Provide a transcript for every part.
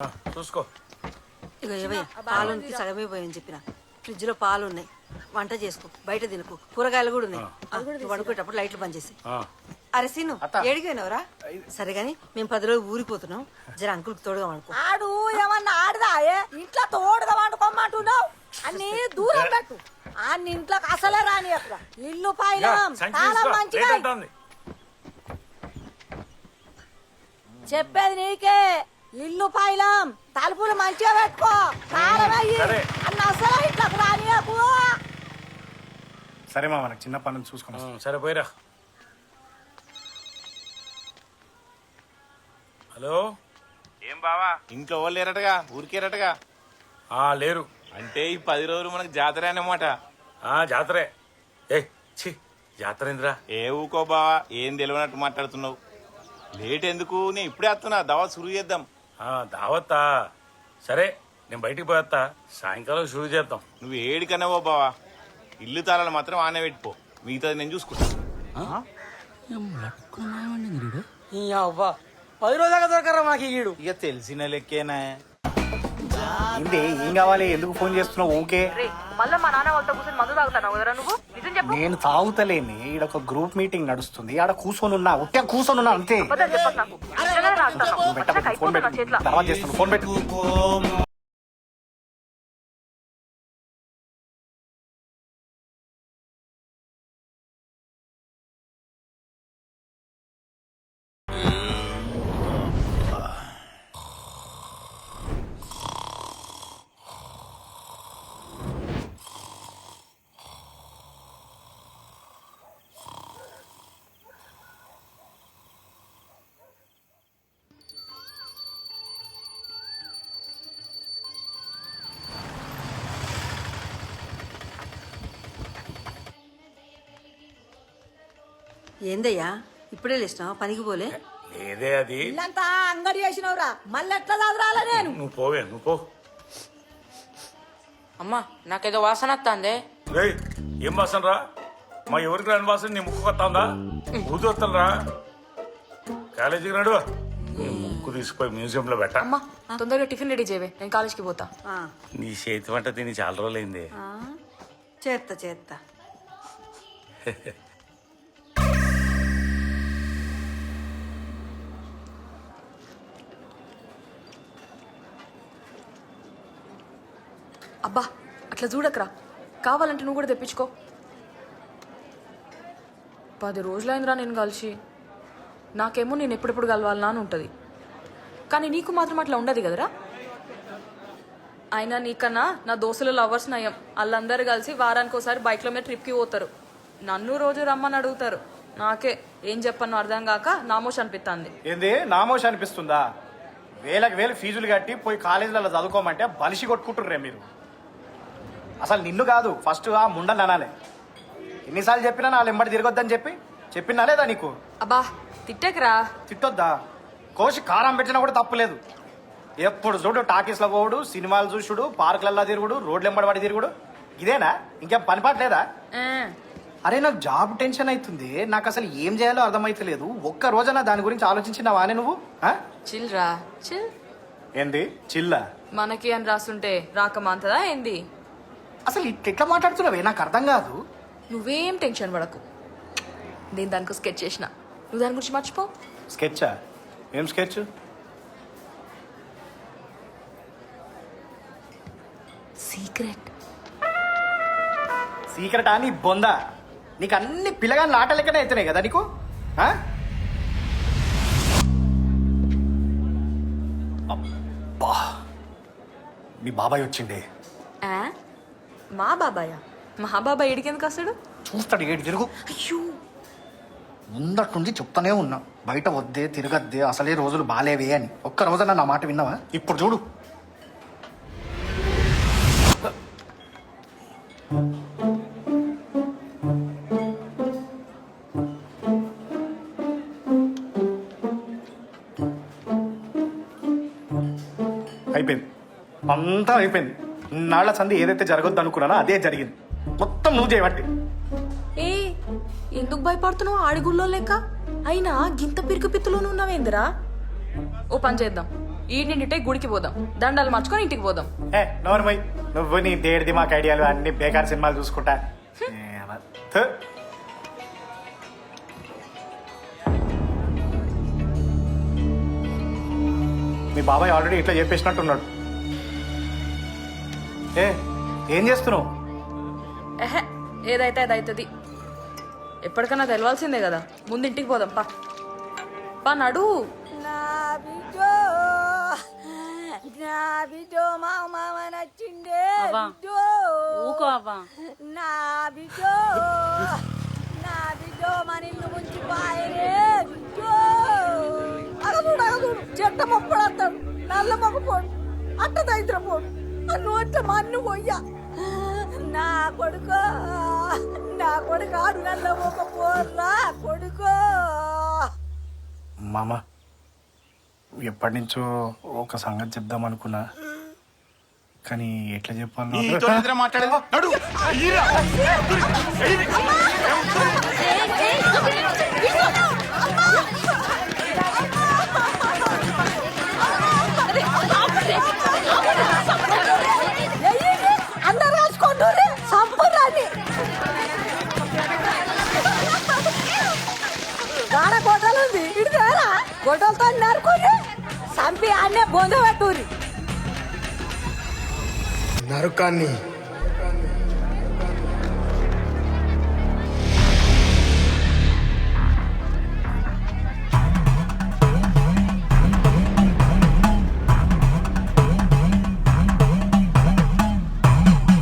చూసుకో. ఇక ఏవయ్య పాలుకి సగమే పోయని చెప్పిన ఫ్రిడ్జ్ లో పాలు ఉన్నాయి, వంట చేసుకో, బయట తినకు, కూరగాయలు కూడా ఉన్నాయి. నువ్వు పడుకునేటప్పుడు లైట్లు బంద్ చేసి. అరే సీను ఏడిపోయినవరా? సరే గాని మేము 10 రోజులు ఊరిపోతున్నాం, జర అంకుల్కి తోడుగా వండుకో. ఆడు ఏమన్నా ఆడదాయే ఇంట్లో తోడుగా వండుకోమంటున్నావు అన్ని దూరం పెట్టు. అన్ని ఇంట్లోకి అసలే రాని అక్కడ ఇల్లు పైలం చాలా మంచిగా చెప్పేది నీకే. ఇల్లు పైలం తలుపులు మంచిగా పెట్టుకో, కారమయ్యి అన్న అసలు ఇంట్లోకి రానియకు. సరే మా మనకు చిన్న పనులు చూసుకున్నాం. సరే పోయిరా. హలో, ఏం బావా ఇంట్లో వాళ్ళు లేరటగా, ఊరికేరటగా? లేరు. అంటే ఈ 10 రోజులు మనకు జాతర అన్నమాట. జాతరే. ఛీ, జాతర ఏందిరా? ఏ ఊకో బావా, ఏం తెలియనట్టు మాట్లాడుతున్నావు. లేట్ ఎందుకు, నేను ఇప్పుడే వస్తున్నా, దావా సురు చేద్దాం. దావత్తా? సరే, నేను బయటికి పోయేస్తా, సాయంకాలం షురూ చేద్దాం. నువ్వు ఏడికన్నావో బావా, ఇల్లు తాళాలు మాత్రం ఆనే పెట్టుకో, మిగతాది నేను చూసుకుంటా. 10 రోజులు దాకా దొరకరా మాకు ఈడు? ఇక తెలిసిన లెక్కేనా. ఏంది, ఏం కావాలి, ఎందుకు ఫోన్ చేస్తున్నావు? ఓకే మళ్ళా మా నాన్న వాళ్ళతో కూర్చొని మందు తాగుతాను కదరా నువ్వు? నిజం చెప్పు. నేను తాగుతలేని, ఈడ ఒక గ్రూప్ మీటింగ్ నడుస్తుంది, ఆడ కూర్చొని ఉన్నా, ఒట్టే కూర్చొని ఉన్నా అంతే. నాకు ఫోన్ పెట్టు, తర్వాత చేస్తాను, ఫోన్ పెట్టు. ఏందయ్యా ఇప్పుడే లేచినావా? పనికి పోలే? లేదే, అది ఇల్లంతా అంగడి చేసినవురా, మళ్ళీ ఎట్లా చదరాలా నేను? నువ్వు పోవే, నువ్వు పో. అమ్మా నాకేదో వాసన వస్తుందే. ఏం వాసన రా? మా ఎవరికి రాని వాసన నీ ముక్కు వస్తుందా? ఊదొత్తలరా, కాలేజీకి రాడు. నీ ముక్కు తీసుకుపోయి మ్యూజియం లో పెట్ట. అమ్మా తొందరగా టిఫిన్ రెడీ చేయవే, నేను కాలేజ్కి పోతా. నీ చేతి వంట తిని చాలా రోజులైంది. చేత్తా అబ్బా అట్లా చూడకరా, కావాలంటే నువ్వు కూడా తెప్పించుకో. 10 రోజులైందిరా నేను కలిసి. నాకేమో నేను ఎప్పుడెప్పుడు కలవాలనా అని ఉంటుంది, కానీ నీకు మాత్రం అట్లా ఉండదు కదరా. అయినా నీకన్నా నా దోస్తుల లవర్స్ నయం, వాళ్ళందరూ కలిసి వారానికి ఒకసారి బైక్లో మీద ట్రిప్కి పోతారు. నన్ను రోజు రమ్మని అడుగుతారు. నాకే ఏం చెప్పను అర్థం కాక నామోష్ అనిపిస్తుంది. ఏంది నామోష్ అనిపిస్తుందా? వేలకు వేలు ఫీజులు కట్టి పోయి కాలేజీలలో చదువుకోమంటే బలిసి కొట్టుకుంటుర్రే మీరు. అసలు నిన్ను కాదు, ఫస్ట్ ఆ ముండని అనాలే. ఎన్నిసార్లు చెప్పినా నా వెంబడి తిరగొద్దని చెప్పినా లేదా నీకు? అబ్బా తిట్టకరా. తిట్టొద్దా? కోసి కారం పెట్టినా కూడా తప్పులేదు. ఎప్పుడు చూడు టాకీస్లో పోవుడు, సినిమాలు చూసుడు, పార్కులల్లో తిరుగుడు, రోడ్లు ఎంబడి పడి తిరుగుడు, ఇదేనా? ఇంకేం పని పాటలేదా? అరే నాకు జాబ్ టెన్షన్ అవుతుంది, నాకు అసలు ఏం చేయాలో అర్థమైతలేదు. ఒక్క రోజైనా దాని గురించి ఆలోచించినావానే నువ్వు? చిల్ రా చిల్. ఏంది చిల్లా? మనకి అని రాస్తుంటే రాకమాంతదా ఏంది? అసలు ఎట్లా మాట్లాడుతున్నావే, నాకు అర్థం కాదు. నువ్వేం టెన్షన్ పడకు, నేను దానికి స్కెచ్ చేసిన, నువ్వు దాని గురించి మర్చిపో. స్కెచ్చా? ఏం స్కెచ్? సీక్రెట్. సీక్రెట్ అని బొందా? నీకు అన్ని పిల్లగాని ఆట లెక్కనే అవుతున్నాయి కదా నీకు. అబ్బా, మీ బాబాయ్ వచ్చిండే. మా బాబాయ్? మా బాబాయ్ ఎడికెందుకు వస్తాడు? చూస్తాడు, ఏడు తిరుగు. అయ్యో ముందటి నుంచి చెప్తానే ఉన్నా, బయట వద్దే తిరగద్దే, అసలే రోజులు బాలేవే అని. ఒక్క రోజున నా మాట విన్నావా? ఇప్పుడు చూడు. అయిపోయింది, అంతా అయిపోయింది. నాళ్ల సంధి ఏదైతే జరగొద్దు అనుకున్నానో అదే జరిగింది. మొత్తం నువ్వు చేయబట్టి. ఏ ఎందుకు భయపడుతున్నావు ఆడిగుల్లో లెక్క? అయినా గింత పిరికి పిత్తులోనే ఉన్నావేందిరా? ఓ పని చేద్దాం, ఈ నిండిటే గుడికి పోదాం, దండాలు మార్చుకొని ఇంటికి పోదాం. ఏ నోర్మయ్, నువ్వు నీ దేడిది మాకు ఐడియాలు అన్ని బేకార్ సినిమాలు చూసుకుంటా. థు. మీ బాబాయ్ ఆల్రెడీ ఇట్లా చెప్పేసినట్టున్నాడు. ఏం చేస్తున్నావు? ఎహే, ఏదైతే అది అవుతుంది. ఎప్పటికన్నా తెలవాల్సిందే కదా. ముందు ఇంటికి పోదాం పా. పా నడు. నా బిడ్డో నా బిడ్డో మామ నచ్చిండే బిడ్డో. నా బిడ్డో నా బిడ్డో మన ఇల్లు ముంచి పాయరే బిడ్డో. అగదుడు చెట్ట మొక్కడు వస్తాడు, నల్ల మొక్క పోడు, అట్ట దైత్ర పోడు, నోట మన్ను పోయ్యా. నా కొడుకో ఆడు నల్ల మొక్క పోర్రా కొడుకో. మామ ఎప్పటి నుంచో ఒక సంగతి చెప్దాం అనుకున్నా, కానీ ఎట్లా చెప్పాలి? మాట్లాడేది నడు. అందరు రాసుకోండి సంపూర్ణాన్ని గాడ గొడ్డలు ఉంది ఇడుతారా, గొడ్డలతో నరుకుని సంపి అన్నే బొంద పెట్టూరి. నరకాన్ని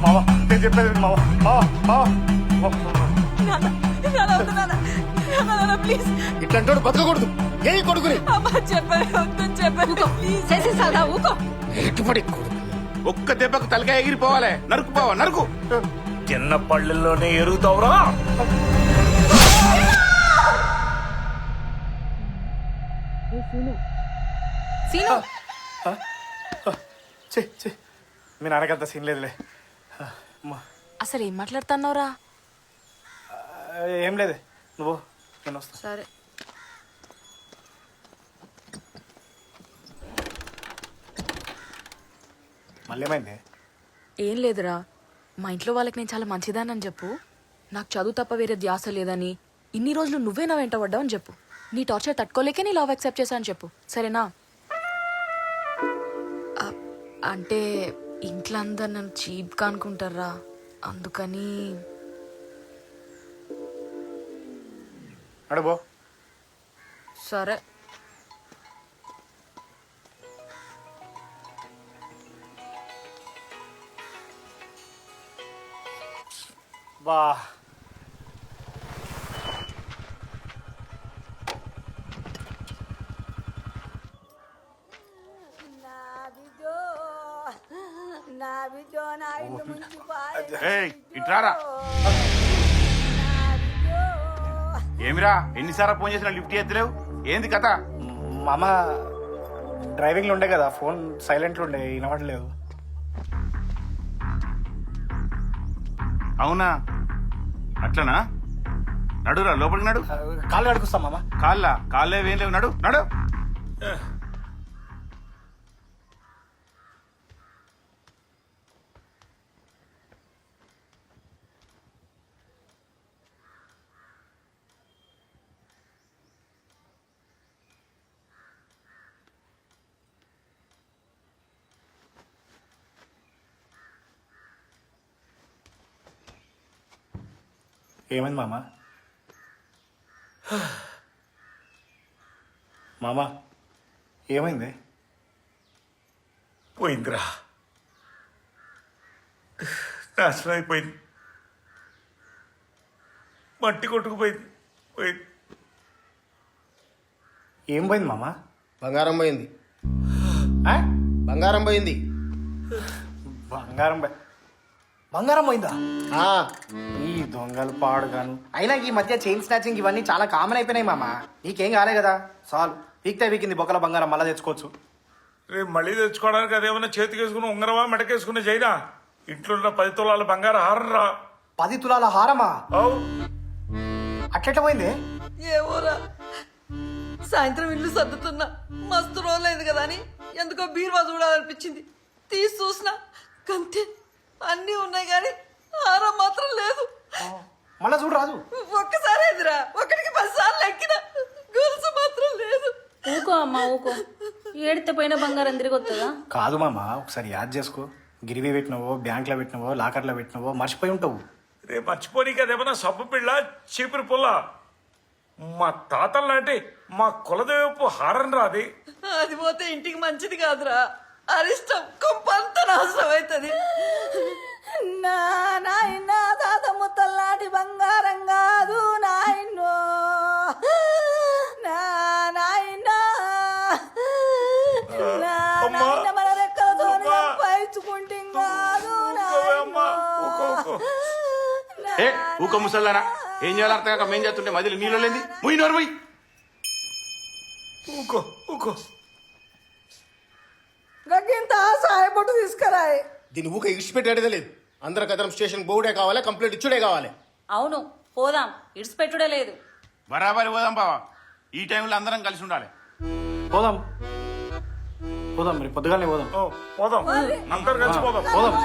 మామ నేను చెప్పేది మామ. ప్లీజ్ ఇట్లాంటి బతకకూడదు. ఏ కొడుకుని ఎట్టుపడి ఒక్క దెబ్బకు తలకాయ ఎగిరిపోవాలి. నరుకుపోవా నరుకు. చిన్న పళ్ళల్లోనే ఎరుగుతావురా. సీను మీ నాన్నకంత సీన్ లేదులే. అసలు ఏం మాట్లాడుతున్నావురా? ఏం లేదే, నువ్వు నేను వస్తా. సరే. మళ్ళీ ఏమైంది? ఏం లేదురా, మా ఇంట్లో వాళ్ళకి నేను చాలా మంచిదానని చెప్పు. నాకు చదువు తప్ప వేరే ధ్యాస లేదని, ఇన్ని రోజులు నువ్వే నా వెంట పడ్డావని చెప్పు. నీ టార్చర్ తట్టుకోలేకే నీ లవ్ యాక్సెప్ట్ చేశాను చెప్పు, సరేనా? అంటే ఇంట్లో అందరు నన్ను చీప్గా అనుకుంటారా, అందుకని. అడుగు. సరే. బా నా బిడ్డో నా ఇల్లు ముంచి ఏయ్, ఇట్రారా. ఏమిరా ఎన్నిసార్లు ఫోన్ చేసినా లిఫ్ట్ చేస్తలేవు, ఏంది కథ? మామ డ్రైవింగ్ లో ఉండే కదా, ఫోన్ సైలెంట్ లో ఉండే, వినపడలేదు. అవునా, అట్లనా? నడురా, లోపలికి నడు. కాళ్ళు కడుకుస్తా మామ. కాళ్ళే ఏం లేవు, నడు నడు. ఏమైంది మామ? మామ ఏమైంది? పోయిందిరా, నాశనం అయిపోయింది, మట్టి కొట్టుకుపోయింది. పోయింది. ఏం పోయింది మామ? బంగారం పోయింది. ఆ? బంగారం పోయింది. బంగారం పోయిందా? ఆ, ఈ దొంగలు పాడుగాను. అయినా ఈ మధ్య చైన్ స్నాచింగ్ ఇవన్నీ చాలా కామన్ అయిపోయినాయి మామ. నీకేం కాలే కదా, సాల్వ్. వీక్తే వీకింది బొక్కల బంగారం మళ్ళా తెచ్చుకోవచ్చు. రేపు మళ్ళీ తెచ్చుకోవడానికి అదేమన్నా చేతికి వేసుకుని ఉంగరమా మెడకేసుకునే చైనా? ఇంట్లో ఉన్న 10 తులాల బంగారు హారం రా. 10 తులాల హారమా? అవు అట్లెట్ట పోయింది? ఏమోరా, సాయంత్రం ఇల్లు సర్దుతున్నా, మస్తు రోజులైంది కదా అని ఎందుకో బీరువా చూడాలనిపించింది. తీసి చూసిన కంతే అన్నీ ఉన్నాయి కానీ హారం మాత్రం లేదు. మళ్ళా చూడు రాదు. ఒక్కసారి ఎదురా, ఒకటికి 10 సార్లు ఎక్కిన, గొలుసు మాత్రం లేదు. ఊకో అమ్మా ఊకో, ఏడితే పోయిన బంగారం తిరిగి వస్తుందా? కాదు మామ, ఒకసారి యాద్ చేసుకో. గిరివి పెట్టినవో, బ్యాంక్లో పెట్టినవో, లాకర్లో పెట్టినవో మర్చిపోయి ఉంటావు. రేపు మర్చిపోనీకి అదేమన్నా సబ్బు పిల్ల చీపురు పుల్ల. మా తాతల లాంటి మా కులదేవపు హారం రాది. అది పోతే ఇంటికి మంచిది కాదురా, అరిష్టం కొంపంత నాశనం అవుతుంది. నా నాయన తాత ముత్తల్లాంటి బంగారం కాదు నాయనో, నా నాయన నా నాయన మన రెక్కలతో పైచుకుంటే కాదు నాయనో. ఏ ఊక ముసల్లారా, ఏం చేయాలి అర్థం కాక మేం చేస్తుంటే మధ్యలో నీళ్ళు లేని ముయ్యి నోరు ముయ్యి. ఊకో ఊకో. గగ్గింత సాయపట్టు తీసుకురాయి. దీన్ని ఊక ఇడిచిపెట్టేదే లేదు. అందరం కదరం స్టేషన్ బోర్డే కావాలి, కంప్లీట్ ఇచ్చుడే కావాలి. అవును పోదాం, ఇడిచిపెట్టుడే లేదు. బరాబరి పోదాం బావా, ఈ టైంలో అందరం కలిసి ఉండాలి. పోదాం పోదాం, మరి పొద్దుగానే పోదాం. పోదాం, అందరు కలిసి పోదాం. పోదాం.